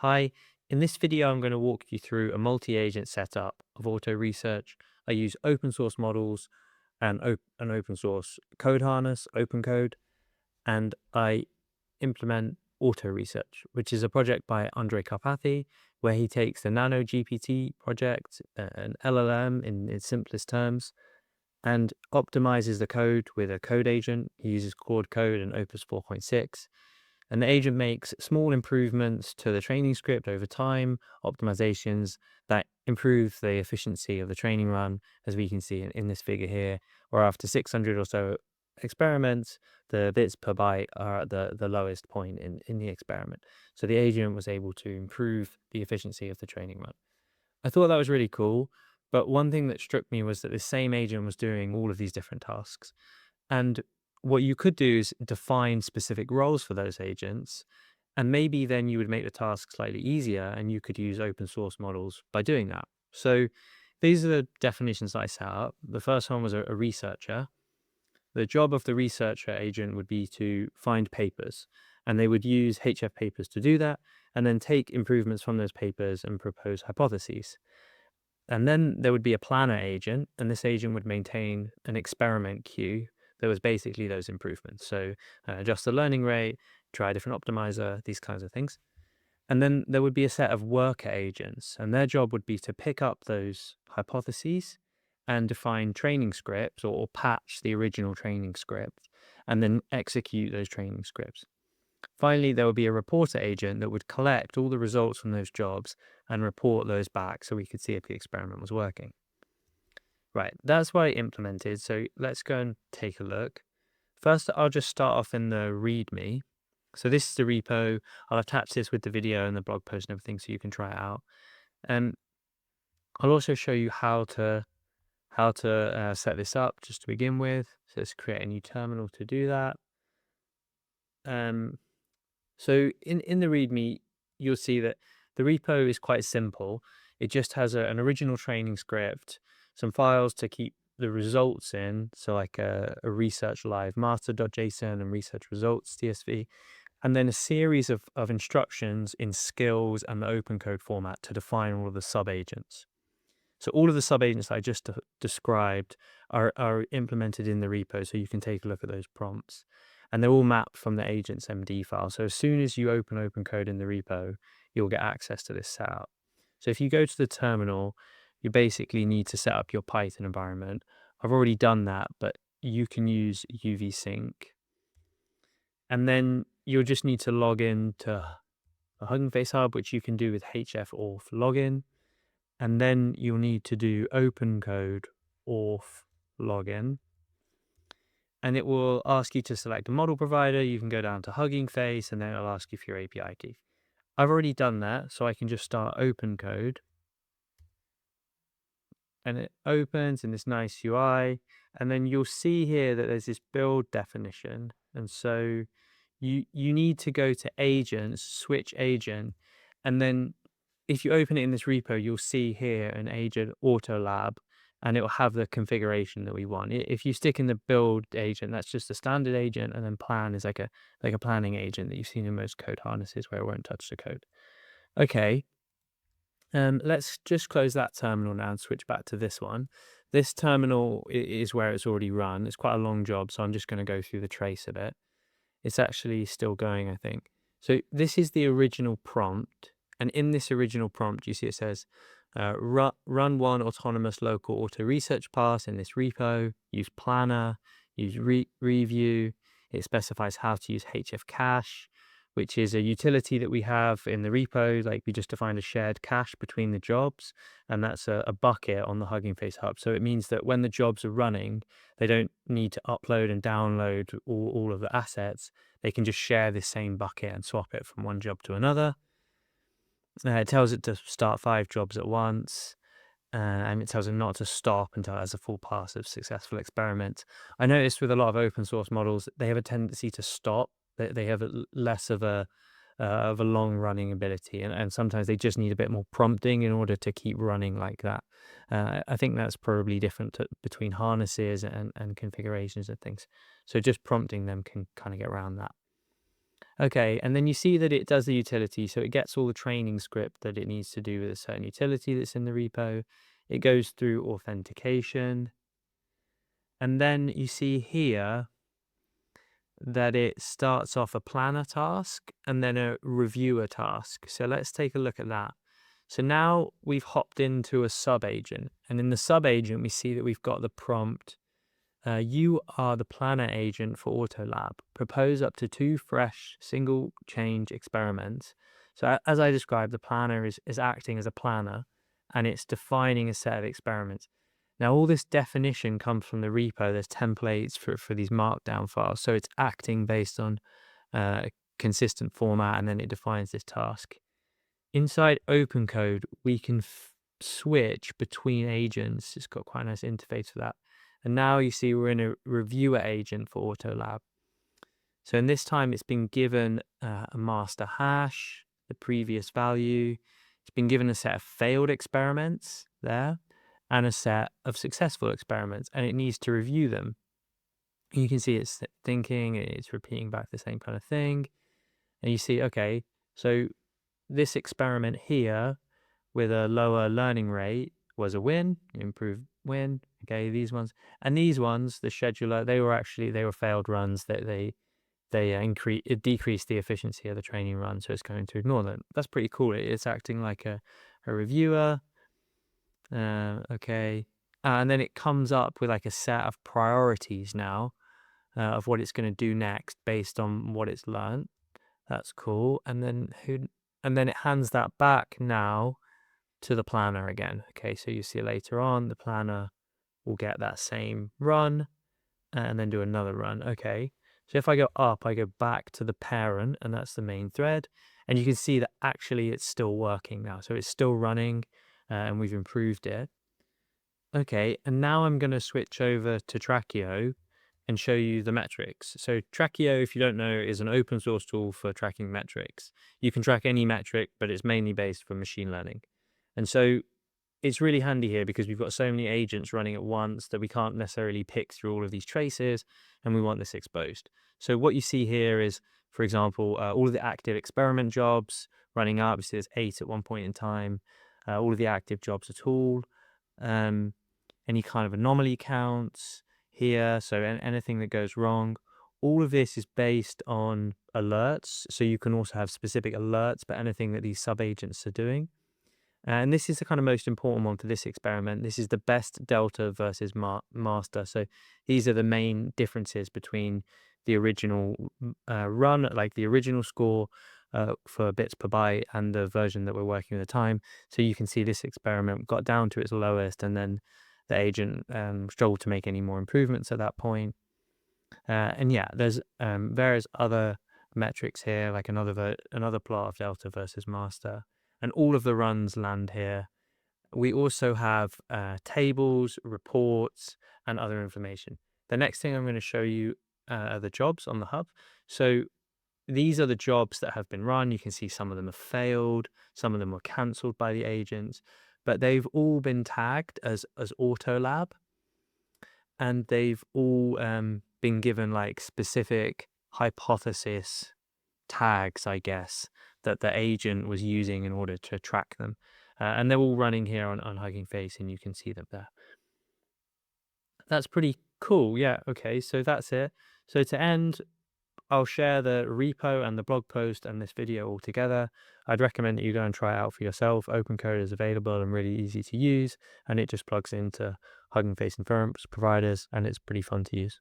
Hi, in this video, I'm going to walk you through a multi-agent setup of AutoResearch. I use open source models and an open source code harness, OpenCode, and I implement AutoResearch, which is a project by Andrej Karpathy, where he takes the Nano GPT project, an LLM in its simplest terms, and optimizes the code with a code agent. He uses Claude Code and Opus 4.6. And the agent makes small improvements to the training script over time, optimizations that improve the efficiency of the training run, as we can see in this figure here, where after 600 or so experiments, the bits per byte are at the lowest point in the experiment. So the agent was able to improve the efficiency of the training run. I thought that was really cool, but one thing that struck me was that this same agent was doing all of these different tasks. And what you could do is define specific roles for those agents, and maybe then you would make the task slightly easier and you could use open source models by doing that. So these are the definitions that I set up. The first one was a researcher. The job of the researcher agent would be to find papers, and they would use HF papers to do that, and then take improvements from those papers and propose hypotheses. And then there would be a planner agent, and this agent would maintain an experiment queue that was basically those improvements. So adjust the learning rate, try a different optimizer, these kinds of things. And then there would be a set of worker agents, and their job would be to pick up those hypotheses and define training scripts or patch the original training script and then execute those training scripts. Finally, there would be a reporter agent that would collect all the results from those jobs and report those back so we could see if the experiment was working. Right, that's what I implemented. So let's go and take a look. First, I'll just start off in the README. So this is the repo. I'll attach this with the video and the blog post and everything so you can try it out. And I'll also show you how to set this up just to begin with. So let's create a new terminal to do that. So in the README, you'll see that the repo is quite simple. It just has an original training script, some files to keep the results in, so like a research live master.json and research results TSV, and then a series of instructions in skills and the open code format to define all of the sub-agents. So all of the sub-agents I just described are implemented in the repo, so you can take a look at those prompts. And they're all mapped from the agent's MD file. So as soon as you open OpenCode in the repo, you'll get access to this setup. So if you go to the terminal, you basically need to set up your Python environment. I've already done that, but you can use UVSync. And then you'll just need to log in to a Hugging Face Hub, which you can do with href login. And then you'll need to do OpenCode auth login. And it will ask you to select a model provider. You can go down to Hugging Face, and then it'll ask you for your API key. I've already done that, so I can just start OpenCode. And it opens in this nice UI. And then you'll see here that there's this build definition. And so you need to go to agents, switch agent, and then if you open it in this repo, you'll see here an agent auto lab, and it will have the configuration that we want. If you stick in the build agent, that's just a standard agent, and then plan is like a planning agent that you've seen in most code harnesses where it won't touch the code. Okay, let's just close that terminal now and switch back to this one. This terminal is where it's already run. It's quite a long job, so I'm just going to go through the trace of it. It's actually still going, I think. So this is the original prompt. And in this original prompt, you see it says, run one autonomous local auto research pass in this repo, use planner, use review. It specifies how to use HF cache, which is a utility that we have in the repo. Like we just defined a shared cache between the jobs, and that's a bucket on the Hugging Face Hub. So it means that when the jobs are running, they don't need to upload and download all of the assets. They can just share this same bucket and swap it from one job to another. It tells it to start 5 jobs at once, and it tells it not to stop until it has a full pass of successful experiments. I noticed with a lot of open source models, they have a tendency to stop. They have less of a long running ability, and sometimes they just need a bit more prompting in order to keep running like that. I think that's probably different between harnesses and configurations and things. So just prompting them can kind of get around that. Okay, and then you see that it does the utility, so it gets all the training script that it needs to do with a certain utility that's in the repo. It goes through authentication, and then you see here that it starts off a planner task and then a reviewer task. So let's take a look at that. So now we've hopped into a sub agent, and in the sub agent, we see that we've got the prompt. You are the planner agent for AutoLab. Propose up to 2 fresh single change experiments. So as I described, the planner is acting as a planner and it's defining a set of experiments. Now, all this definition comes from the repo. There's templates for these markdown files. So it's acting based on a consistent format, and then it defines this task. Inside OpenCode, we can switch between agents. It's got quite a nice interface for that. And now you see we're in a reviewer agent for AutoLab. So in this time, it's been given a master hash, the previous value. It's been given a set of failed experiments there and a set of successful experiments, and it needs to review them. You can see it's thinking, it's repeating back the same kind of thing. And you see, okay, so this experiment here with a lower learning rate was a win, improved win. Okay, these ones. And these ones, the scheduler, they were failed runs that it decreased the efficiency of the training run, so it's going to ignore them. That's pretty cool. It's acting like a reviewer. Okay. And then it comes up with like a set of priorities now of what it's going to do next based on what it's learned. That's cool. And then it hands that back now to the planner again. Okay, so you see later on the planner will get that same run and then do another run. Okay, so if I go up, I go back to the parent, and that's the main thread. And you can see that actually it's still working now. So it's still running and we've improved it. Okay, and now I'm going to switch over to Trackio and show you the metrics. So Trackio, if you don't know, is an open source tool for tracking metrics. You can track any metric, but it's mainly based for machine learning. And so it's really handy here because we've got so many agents running at once that we can't necessarily pick through all of these traces, and we want this exposed. So what you see here is, for example, all of the active experiment jobs running up. You see there's 8 at one point in time. All of the active jobs at all. Any kind of anomaly counts here. So anything that goes wrong. All of this is based on alerts. So you can also have specific alerts, but anything that these sub-agents are doing. And this is the kind of most important one for this experiment. This is the best delta versus master. So these are the main differences between the original run, like the original score for bits per byte, and the version that we're working with at the time. So you can see this experiment got down to its lowest, and then the agent struggled to make any more improvements at that point. And yeah, there's various other metrics here, like another plot of delta versus master. And all of the runs land here. We also have tables, reports, and other information. The next thing I'm going to show you are the jobs on the hub. So these are the jobs that have been run. You can see some of them have failed, some of them were cancelled by the agents, but they've all been tagged as AutoLab, and they've all been given like specific hypothesis tags, I guess, that the agent was using in order to track them. And they're all running here on Hugging Face, and you can see them there. That's pretty cool. Yeah, okay, so that's it. So to end, I'll share the repo and the blog post and this video all together. I'd recommend that you go and try it out for yourself. OpenCode is available and really easy to use, and it just plugs into Hugging Face and Inference providers, and it's pretty fun to use.